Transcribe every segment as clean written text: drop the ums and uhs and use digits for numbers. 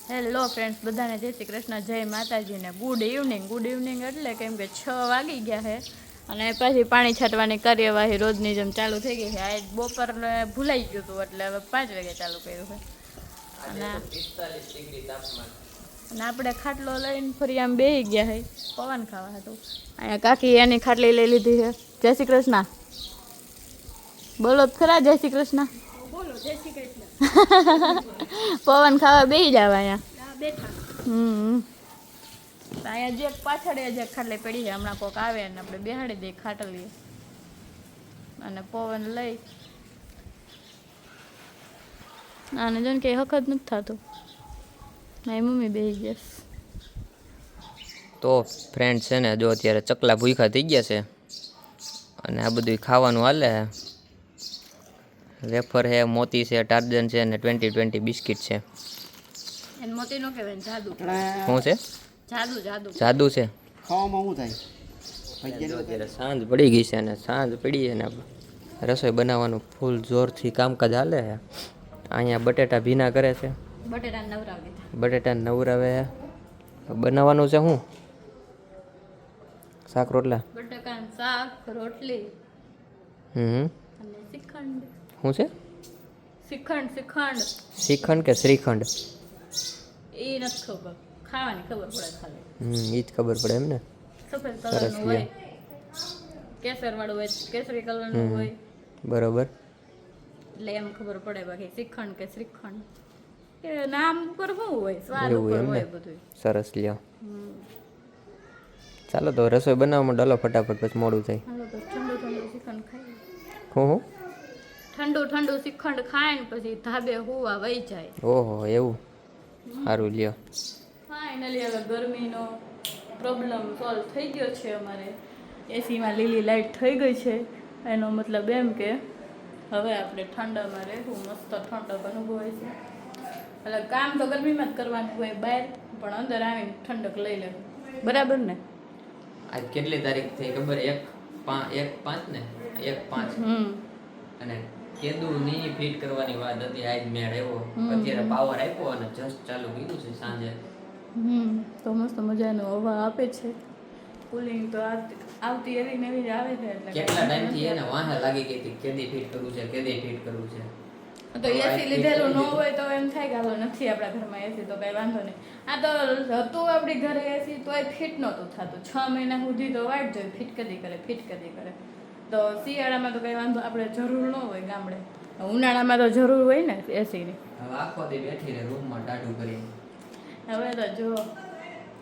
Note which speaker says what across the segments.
Speaker 1: Hello friends, બધાને જય શ્રી કૃષ્ણ, જય માતાજીને ગુડ ઇવનિંગ એટલે કેમ કે 6 વાગી ગયા છે અને પછી પાણી છાંટવાની કાર્યવાહી રોજની જેમ ચાલુ થઈ ગઈ છે. આ બપોરને ભૂલાઈ ગયું હતું એટલે હવે 5 વાગે ચાલુ કર્યું છે. અને આપણે ખાટલો લઈને ફરી આમ બેસી ગયા છે પવન ખાવા હતું. અહીંયા કાકી એની ખાટલી લઈ લીધી છે. જય શ્રી કૃષ્ણ બોલો ખરા. જય શ્રી કૃષ્ણ બોલો. જય શ્રી કૃષ્ણ. પવન ખાવા બેસી જાવ અહીંયા બેઠા. અહીંયા જે પાછળ જે ખાટલી પડી છે હમણાં કોઈક આવે ને આપણે બેહાડી દઈએ ખાટલીએ અને પવન લઈ આને જોને કે હકત નથી થતું. મારી મમ્મી બેસી જશે.
Speaker 2: તો ફ્રેન્ડ છે ને, જો અત્યારે ચકલા ભૂખા થઈ ગયા છે અને આ બધું ખાવાનું હાલે છે. વેફર છે, મોતી છે, ટાર્જન છે અને 2020 બિસ્કિટ છે.
Speaker 1: એને મોતી નો કહેવાય, જાદુ.
Speaker 2: શું છે? જાદુ છે. ખાવામાં શું થાય? અત્યારે સાંજ પડી ગઈ છે અને સાંજ પડી છે ને રસોઈ બનાવવાનું ફૂલ જોરથી કામકાજ હાલે છે. અહીંયા બટેટા ભીના કરે છે. બટેટા નવરાવે. બનાવવાનું છે શું? શાક રોટલા.
Speaker 1: બટાકાનું શાક રોટલી. અને શ્રીખંડ.
Speaker 2: શું છે?
Speaker 1: શ્રીખંડ.
Speaker 2: શ્રીખંડ કે શ્રીખંડ?
Speaker 1: એ નથી ખબર, ખાવાની ખબર પડે ખાલી.
Speaker 2: એ જ ખબર પડે એમ ને.
Speaker 1: સફેદ કલરનું હોય, કેસર વાળું હોય, કેસરી કલરનું હોય.
Speaker 2: બરોબર.
Speaker 1: એટલે એમ ખબર પડે. બાકી શ્રીખંડ કે શ્રીખંડ એ નામ ઉપર શું હોય, સ્વાદ ઉપર હોય બધું.
Speaker 2: સરસ લ્યો. ચાલો તો રસોઈ બનાવવામાં ડાલો ફટાફટ, પછી મોડું થાય.
Speaker 1: હાલો તો ઠંડુ શ્રીખંડ ખાઈ.
Speaker 2: હું
Speaker 1: ઠંડુ શ્રીખંડ ખાય ને પછી ધાબે હોવા વહી જાય.
Speaker 2: ઓહો, એવું? સારું લ્યો.
Speaker 1: ફાઇનલી હવે ગરમીનો પ્રોબ્લેમ સોલ્વ થઈ ગયો છે. અમારે એસીમાં લીલી લાઈટ થઈ ગઈ છે. એનો મતલબ એમ કે હવે આપણે ઠંડામાં રહેવું. મસ્ત ઠંડક અનુભવાય છે. એટલે કામ તો ગરમીમાં જ કરવાનું હોય બહાર, પણ અંદર આવીને ઠંડક લઈ લેવું. બરાબર ને?
Speaker 2: આજ કેટલી તારીખ થઈ ખબર? 1/5 ને 1/5. અને કેદુની ફિટ કરવાની વાત હતી. આજ મેળ આવ્યો. અત્યારે પાવર આપ્યો અને જસ્ટ ચાલુ કર્યું છે સાંજે.
Speaker 1: તો મસ્ત મજાનો હવા આપે છે. કુલિંગ તો આવતી એવી નવી જ આવે છે. એટલે
Speaker 2: કેટલા ટાઈમથી એને વાહે લાગી ગઈ હતી કેદી ફિટ કરવું છે, કેદી ફિટ કરવું છે.
Speaker 1: તો એસી લીધેલું ન હોય તો એમ થાય કે હાલો નથી આપણા ઘરમાં એસી તો કઈ વાંધો નહીં. આ તો હતું આપણી ઘરે એસી તોય ફિટ નહોતું થતું. 6 મહિના સુધી તો વાટ જોઈ ફિટ કદી કરે. તો શિયાળામાં તો કઈ વાંધો આપણે જરૂર ન હોય. ગામડે ઉનાળામાં તો જરૂર હોય ને એસીની.
Speaker 2: હવે આખો દી બેઠી રહે રૂમમાં ટાઢું કરી.
Speaker 1: હવે તો જો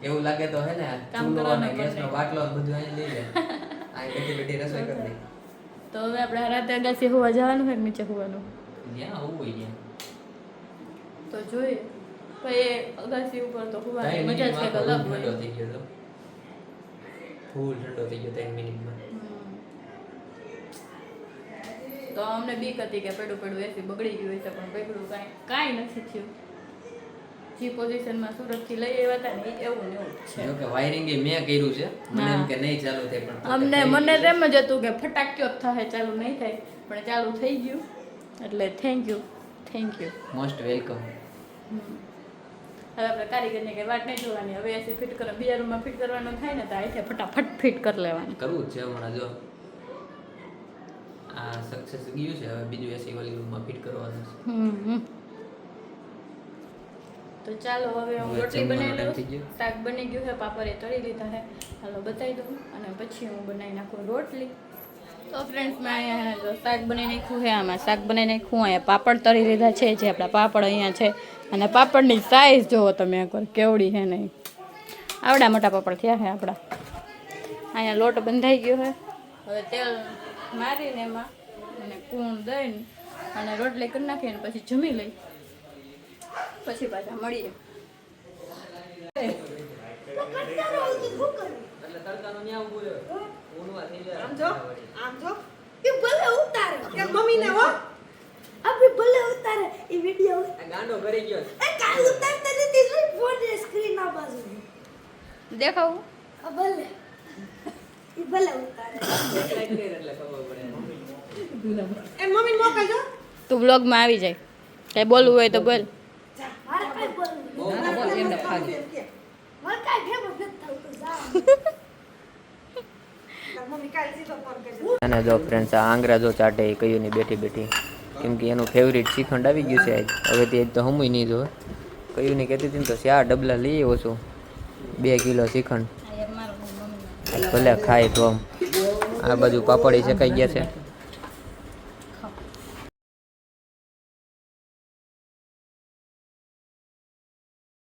Speaker 2: એવું લાગે તો હે ને
Speaker 1: કામ
Speaker 2: ચૂલો અને
Speaker 1: કરવાનું
Speaker 2: ગેસનો બાટલો બધું અહીં લઈ લે. આ બેઠી રસોઈ કરી દે.
Speaker 1: તો હવે આપણે રાતે અગાસી હોવા જવાનું હોય નીચે હોવાનું.
Speaker 2: ત્યાં આવું હોય ત્યાં
Speaker 1: તો જોઈએ પછી અગાસી ઉપર તો હોવાની મજા જ કંઈક અલગ હોય.
Speaker 2: ઠંડો થઈ ગયો તો ફૂલ ઠંડો થઈ ગયો 3 મિનિટમાં.
Speaker 1: તો અમને બીક હતી કે પડું એસી બગડી ગયું હશે, પણ બગડ્યું કાંઈ નથી થયું. જે પોઝિશનમાં સુરતથી લઈ આવ્યા હતા ને એવું ને એવું છે.
Speaker 2: જો કે વાયરિંગ એ મેં કર્યું છે. મને એમ કે નહીં ચાલુ થાય, પણ
Speaker 1: મને તેમ જ હતું કે ફટાક્યો જ થાય, ચાલુ નહીં થાય, પણ ચાલુ થઈ ગયું. એટલે થેન્ક યુ
Speaker 2: મોસ્ટ વેલકમ.
Speaker 1: હવે આપણે કારીગરની કંઈ વાત નહીં જોવાની. હવે એસી ફિટ કરવા બીજા રૂમમાં ફિટ કરવાનું થાય ને તો આથી ફટાફટ ફિટ કરી લેવાનું.
Speaker 2: કરવું જ છે હમણાં. જો આ સક્સેસ ગયું છે. હવે બીજું એસી વાળી રૂમમાં ફિટ કરવાનું છે.
Speaker 1: તો ચાલો હવે હું રોટલી બનાવી લઉં. શાક બની ગયું છે, પાપડ એ તળી લીધા છે. હાલો બતાવી દઉં અને પછી હું બનાવી નાખું રોટલી. તો ફ્રેન્ડ્સ, મેં અહીંયા શાક બનાવી નાખ્યું છે. આમાં શાક બનાવી નાખ્યું. અહીંયા પાપડ તળી લીધા છે. જે આપણા પાપડ અહીંયા છે. અને પાપડની સાઈઝ જુઓ તમે એકવાર કેવડી છે નહીં. આવડા મોટા પાપડ થયા છે આપણા. અહીંયા લોટ બંધાઈ ગયો છે. હવે તેલ મારીને એમાં અને કૂણ દઈને અને રોટલી કરી નાખીને પછી જમી લઈ. પછી પાછા મળીએ. દેખાવું તું બ્લોગમાં આવી જાય. કઈ બોલવું હોય તો બોલ.
Speaker 3: એમને ખાલી
Speaker 2: અને જો ફ્રેન્ડ્સ આ આંગરા જો ચાટે એ કયું ની બેઠી બેઠી, કેમ કે એનું ફેવરિટ શ્રીખંડ આવી ગયું છે આજ. હવે તે તો હમુય નહીં જોવે. કયું ની કહેતી હતી ને તો 4 ડબલા લઈ આવ્યો છું, 2 કિલો શ્રીખંડ. ભલે ખાય તો આમ. આ બાજુ પાપડી શેકાઈ ગયા છે.